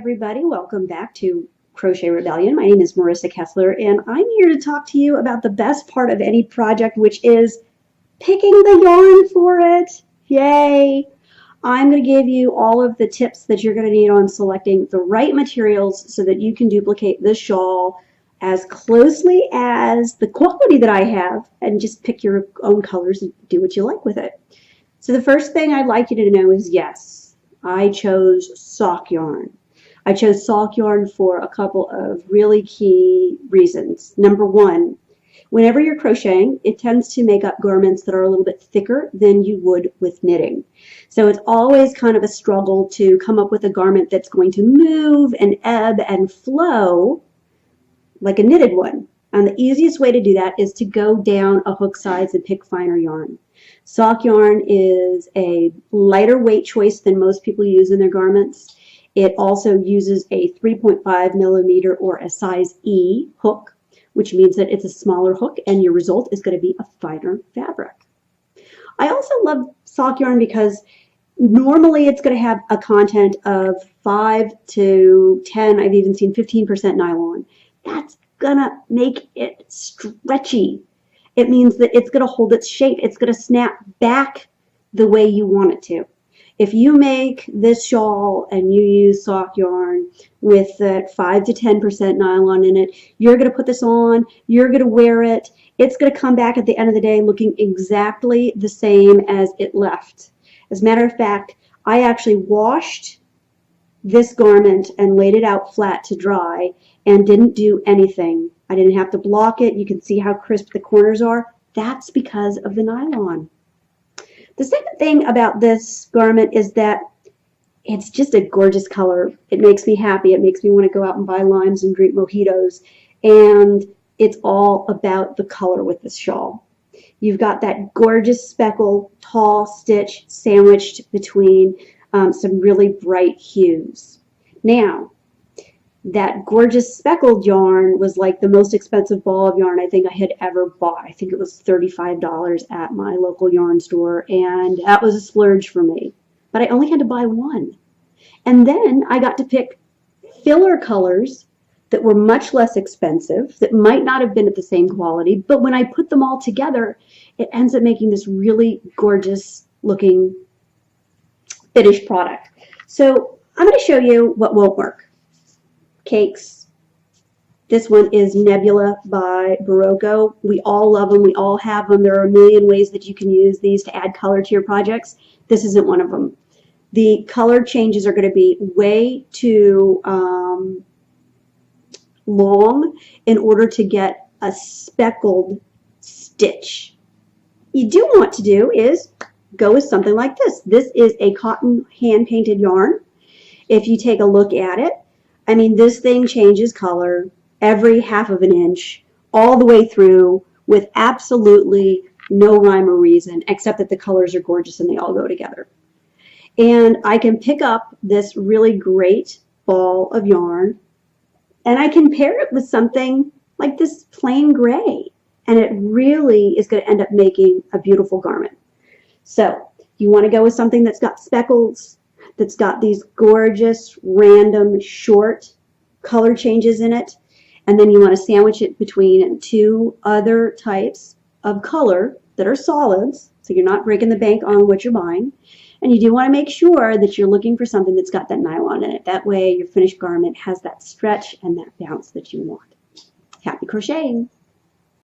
everybody. Welcome back to Crochet Rebellion. My name is Marissa Kessler, and I'm here to talk to you about the best part of any project, which is picking the yarn for it. Yay! I'm going to give you all of the tips that you're going to need on selecting the right materials so that you can duplicate this shawl as closely as the quality that I have, and just pick your own colors and do what you like with it. So the first thing I'd like you to know is, yes, I chose sock yarn. I chose sock yarn for a couple of really key reasons. Number one, whenever you're crocheting, it tends to make up garments that are a little bit thicker than you would with knitting. So it's always kind of a struggle to come up with a garment that's going to move and ebb and flow like a knitted one. And the easiest way to do that is to go down a hook size and pick finer yarn. Sock yarn is a lighter weight choice than most people use in their garments. It also uses a 3.5 millimeter or a size E hook, which means that it's a smaller hook and your result is going to be a finer fabric. I also love sock yarn because normally it's going to have a content of 5 to 10, I've even seen 15% nylon. That's going to make it stretchy. It means that it's going to hold its shape. It's going to snap back the way you want it to. If you make this shawl and you use sock yarn with that 5 to 10% nylon in it, you're going to put this on, you're going to wear it, it's going to come back at the end of the day looking exactly the same as it left. As a matter of fact, I actually washed this garment and laid it out flat to dry and didn't do anything. I didn't have to block it. You can see how crisp the corners are. That's because of the nylon. The second thing about this garment is that it's just a gorgeous color. It makes me happy. It makes me want to go out and buy limes and drink mojitos. And it's all about the color with this shawl. You've got that gorgeous speckled tall stitch sandwiched between some really bright hues. Now, that gorgeous speckled yarn was like the most expensive ball of yarn I think I had ever bought. I think it was $35 at my local yarn store, and that was a splurge for me. But I only had to buy one. And then I got to pick filler colors that were much less expensive, that might not have been at the same quality, but when I put them all together, it ends up making this really gorgeous looking finished product. So I'm going to show you what won't work. Cakes. This one is Nebula by Barocco. We all love them. We all have them. There are a million ways that you can use these to add color to your projects. This isn't one of them. The color changes are going to be way too long in order to get a speckled stitch. You do want to do is go with something like this. This is a cotton hand-painted yarn. If you take a look at it, I mean, this thing changes color every half of an inch all the way through with absolutely no rhyme or reason, except that the colors are gorgeous and they all go together. And I can pick up this really great ball of yarn and I can pair it with something like this plain gray, and it really is going to end up making a beautiful garment. So you want to go with something that's got speckles, that's got these gorgeous random short color changes in it, and then you want to sandwich it between two other types of color that are solids, so you're not breaking the bank on what you're buying. And you do want to make sure that you're looking for something that's got that nylon in it. That way your finished garment has that stretch and that bounce that you want. Happy crocheting!